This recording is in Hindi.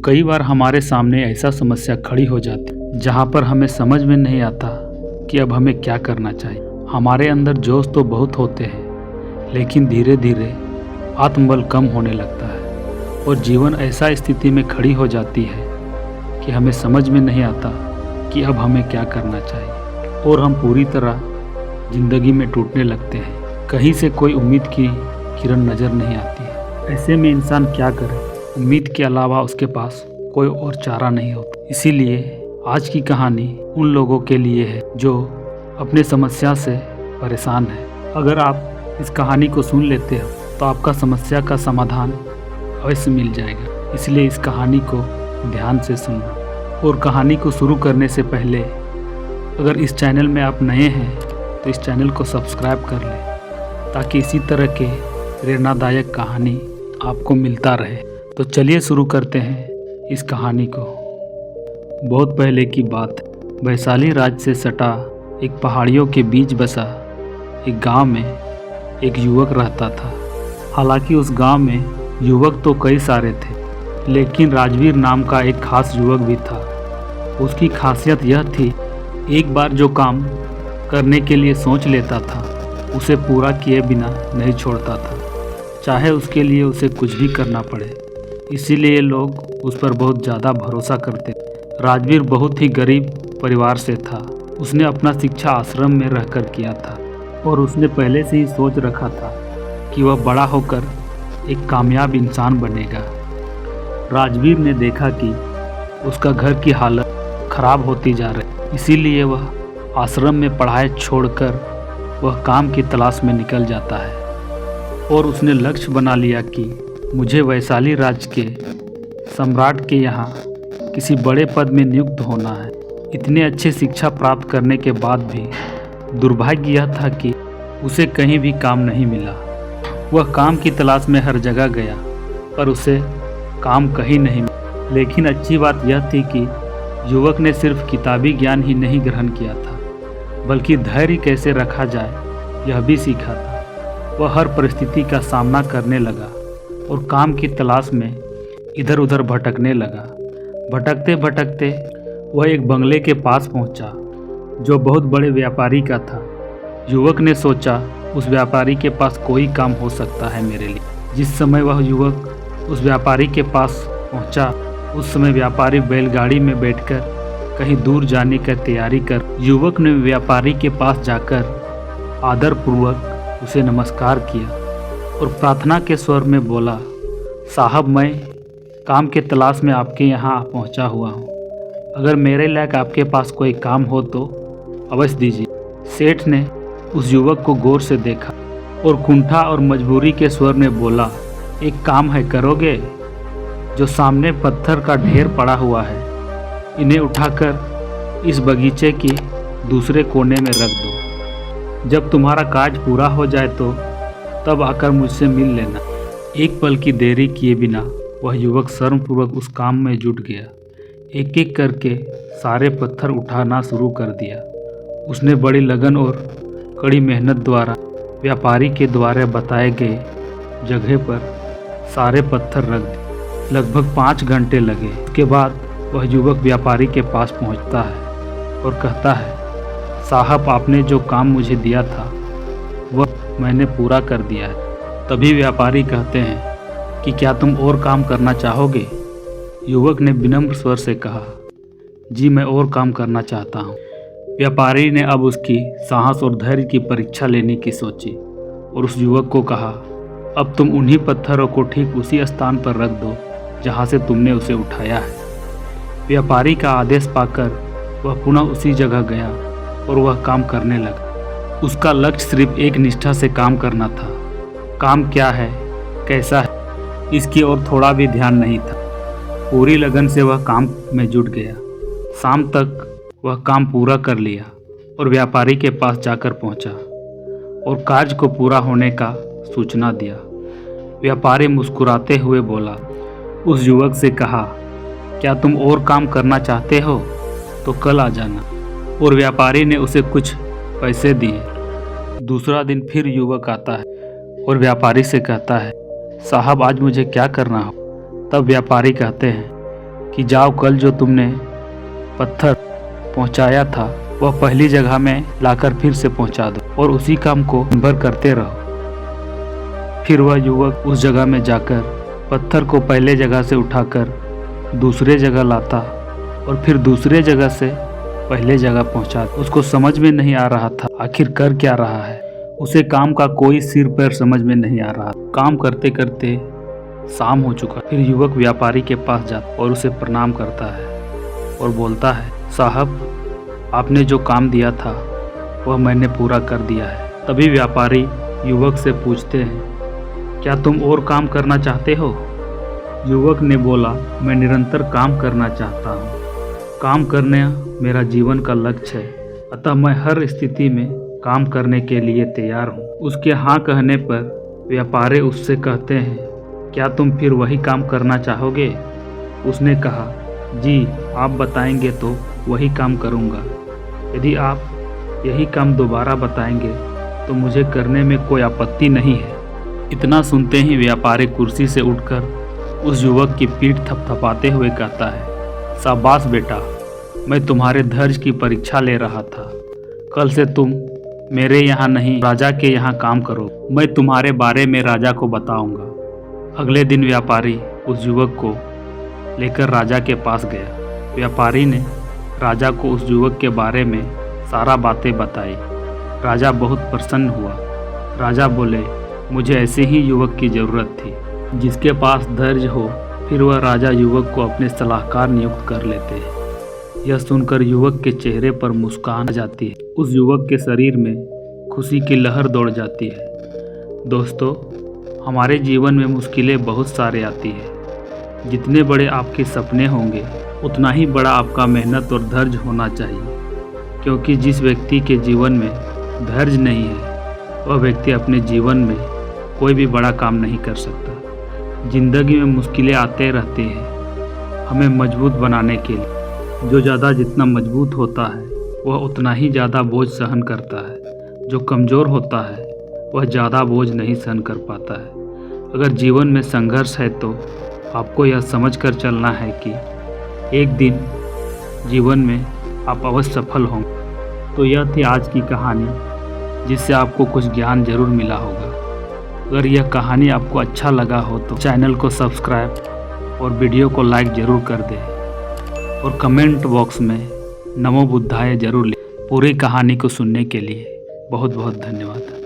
कई बार हमारे सामने ऐसा समस्या खड़ी हो जाती जहाँ पर हमें समझ में नहीं आता कि अब हमें क्या करना चाहिए। हमारे अंदर जोश तो बहुत होते हैं, लेकिन धीरे धीरे आत्मबल कम होने लगता है और जीवन ऐसा स्थिति में खड़ी हो जाती है कि हमें समझ में नहीं आता कि अब हमें क्या करना चाहिए और हम पूरी तरह ज़िंदगी में टूटने लगते हैं। कहीं से कोई उम्मीद की किरण नज़र नहीं आती है। ऐसे में इंसान क्या करे? उम्मीद के अलावा उसके पास कोई और चारा नहीं होता। इसीलिए आज की कहानी उन लोगों के लिए है जो अपने समस्या से परेशान है। अगर आप इस कहानी को सुन लेते हो तो आपका समस्या का समाधान अवश्य मिल जाएगा। इसलिए इस कहानी को ध्यान से सुनना। और कहानी को शुरू करने से पहले अगर इस चैनल में आप नए हैं तो इस चैनल को सब्सक्राइब कर लें ताकि इसी तरह के प्रेरणादायक कहानी आपको मिलता रहे। तो चलिए शुरू करते हैं इस कहानी को। बहुत पहले की बात है। वैशाली राज्य से सटा एक पहाड़ियों के बीच बसा एक गांव में एक युवक रहता था। हालांकि उस गांव में युवक तो कई सारे थे, लेकिन राजवीर नाम का एक खास युवक भी था। उसकी खासियत यह थी, एक बार जो काम करने के लिए सोच लेता था उसे पूरा किए बिना नहीं छोड़ता था, चाहे उसके लिए उसे कुछ भी करना पड़े। इसीलिए लोग उस पर बहुत ज़्यादा भरोसा करते। राजवीर बहुत ही गरीब परिवार से था। उसने अपना शिक्षा आश्रम में रहकर किया था और उसने पहले से ही सोच रखा था कि वह बड़ा होकर एक कामयाब इंसान बनेगा। राजवीर ने देखा कि उसका घर की हालत खराब होती जा रही, इसीलिए वह आश्रम में पढ़ाई छोड़कर वह काम की तलाश में निकल जाता है और उसने लक्ष्य बना लिया कि मुझे वैशाली राज्य के सम्राट के यहाँ किसी बड़े पद में नियुक्त होना है। इतने अच्छे शिक्षा प्राप्त करने के बाद भी दुर्भाग्य यह था कि उसे कहीं भी काम नहीं मिला। वह काम की तलाश में हर जगह गया पर उसे काम कहीं नहीं मिला। लेकिन अच्छी बात यह थी कि युवक ने सिर्फ किताबी ज्ञान ही नहीं ग्रहण किया था, बल्कि धैर्य कैसे रखा जाए यह भी सीखा था। वह हर परिस्थिति का सामना करने लगा और काम की तलाश में इधर उधर भटकने लगा। भटकते भटकते वह एक बंगले के पास पहुंचा जो बहुत बड़े व्यापारी का था। युवक ने सोचा उस व्यापारी के पास कोई काम हो सकता है मेरे लिए। जिस समय वह युवक उस व्यापारी के पास पहुंचा, उस समय व्यापारी बैलगाड़ी में बैठकर कहीं दूर जाने की तैयारी कर। युवक ने व्यापारी के पास जाकर आदरपूर्वक उसे नमस्कार किया और प्रार्थना के स्वर में बोला, साहब मैं काम के तलाश में आपके यहाँ पहुँचा हुआ हूँ। अगर मेरे लायक आपके पास कोई काम हो तो अवश्य दीजिए। सेठ ने उस युवक को गौर से देखा और कुंठा और मजबूरी के स्वर में बोला, एक काम है करोगे? जो सामने पत्थर का ढेर पड़ा हुआ है, इन्हें उठाकर इस बगीचे की दूसरे कोने में रख दो। जब तुम्हारा काज पूरा हो जाए तो तब आकर मुझसे मिल लेना। एक पल की देरी किए बिना वह युवक शर्मपूर्वक उस काम में जुट गया। एक एक करके सारे पत्थर उठाना शुरू कर दिया। उसने बड़ी लगन और कड़ी मेहनत द्वारा व्यापारी के द्वारा बताए गए जगह पर सारे पत्थर रख दिए। लगभग 5 घंटे लगे। उसके बाद वह युवक व्यापारी के पास पहुंचता है और कहता है, साहब आपने जो काम मुझे दिया था वह मैंने पूरा कर दिया है। तभी व्यापारी कहते हैं कि क्या तुम और काम करना चाहोगे? युवक ने विनम्र स्वर से कहा, जी मैं और काम करना चाहता हूँ। व्यापारी ने अब उसकी साहस और धैर्य की परीक्षा लेने की सोची और उस युवक को कहा, अब तुम उन्हीं पत्थरों को ठीक उसी स्थान पर रख दो जहाँ से तुमने उसे उठाया है। व्यापारी का आदेश पाकर वह पुनः उसी जगह गया और वह काम करने लगा। उसका लक्ष्य सिर्फ एक निष्ठा से काम करना था। काम क्या है, कैसा है, इसकी ओर थोड़ा भी ध्यान नहीं था। पूरी लगन से वह काम में जुट गया। शाम तक वह काम पूरा कर लिया और व्यापारी के पास जाकर पहुंचा और कार्य को पूरा होने का सूचना दिया। व्यापारी मुस्कुराते हुए बोला, उस युवक से कहा, क्या तुम और काम करना चाहते हो तो कल आ जाना। और व्यापारी ने उसे कुछ पैसे दिए। दूसरा दिन फिर युवक आता है और व्यापारी से कहता है, साहब आज मुझे क्या करना हो? तब व्यापारी कहते हैं, कि जाओ कल जो तुमने पत्थर पहुंचाया था वह पहली जगह में लाकर फिर से पहुंचा दो और उसी काम को भर करते रहो। फिर वह युवक उस जगह में जाकर पत्थर को पहले जगह से उठाकर दूसरे जगह लाता और फिर दूसरे जगह से पहले जगह पहुंचाता। उसको समझ में नहीं आ रहा था आखिर कर क्या रहा है। उसे काम का कोई सिर पैर समझ में नहीं आ रहा। काम करते करते शाम हो चुका। फिर युवक व्यापारी के पास जाता और उसे प्रणाम करता है और बोलता है, साहब आपने जो काम दिया था वह मैंने पूरा कर दिया है। तभी व्यापारी युवक से पूछते हैं, क्या तुम और काम करना चाहते हो? युवक ने बोला, मैं निरंतर काम करना चाहता हूँ। काम करना मेरा जीवन का लक्ष्य है, अतः मैं हर स्थिति में काम करने के लिए तैयार हूँ। उसके हाँ कहने पर व्यापारी उससे कहते हैं, क्या तुम फिर वही काम करना चाहोगे? उसने कहा, जी आप बताएंगे तो वही काम करूँगा। यदि आप यही काम दोबारा बताएंगे तो मुझे करने में कोई आपत्ति नहीं है। इतना सुनते ही व्यापारी कुर्सी से उठकर उस युवक की पीठ थपथपाते हुए कहता है, शाबाश बेटा, मैं तुम्हारे धैर्य की परीक्षा ले रहा था। कल से तुम मेरे यहाँ नहीं राजा के यहाँ काम करो। मैं तुम्हारे बारे में राजा को बताऊंगा। अगले दिन व्यापारी उस युवक को लेकर राजा के पास गया। व्यापारी ने राजा को उस युवक के बारे में सारा बातें बताई। राजा बहुत प्रसन्न हुआ। राजा बोले, मुझे ऐसे ही युवक की ज़रूरत थी जिसके पास धैर्य हो। फिर वह राजा युवक को अपने सलाहकार नियुक्त कर लेते हैं। यह सुनकर युवक के चेहरे पर मुस्कान आ जाती है। उस युवक के शरीर में खुशी की लहर दौड़ जाती है। दोस्तों, हमारे जीवन में मुश्किलें बहुत सारे आती है। जितने बड़े आपके सपने होंगे उतना ही बड़ा आपका मेहनत और धैर्य होना चाहिए, क्योंकि जिस व्यक्ति के जीवन में धैर्य नहीं है वह व्यक्ति अपने जीवन में कोई भी बड़ा काम नहीं कर सकता। जिंदगी में मुश्किलें आते रहती हैं हमें मजबूत बनाने के लिए। जो ज़्यादा जितना मजबूत होता है वह उतना ही ज़्यादा बोझ सहन करता है। जो कमज़ोर होता है वह ज़्यादा बोझ नहीं सहन कर पाता है। अगर जीवन में संघर्ष है तो आपको यह समझकर चलना है कि एक दिन जीवन में आप अवश्य सफल होंगे। तो यह थी आज की कहानी, जिससे आपको कुछ ज्ञान ज़रूर मिला होगा। अगर यह कहानी आपको अच्छा लगा हो तो चैनल को सब्सक्राइब और वीडियो को लाइक ज़रूर कर दें और कमेंट बॉक्स में नमो बुद्धाय ज़रूर लिखें। पूरी कहानी को सुनने के लिए बहुत बहुत धन्यवाद।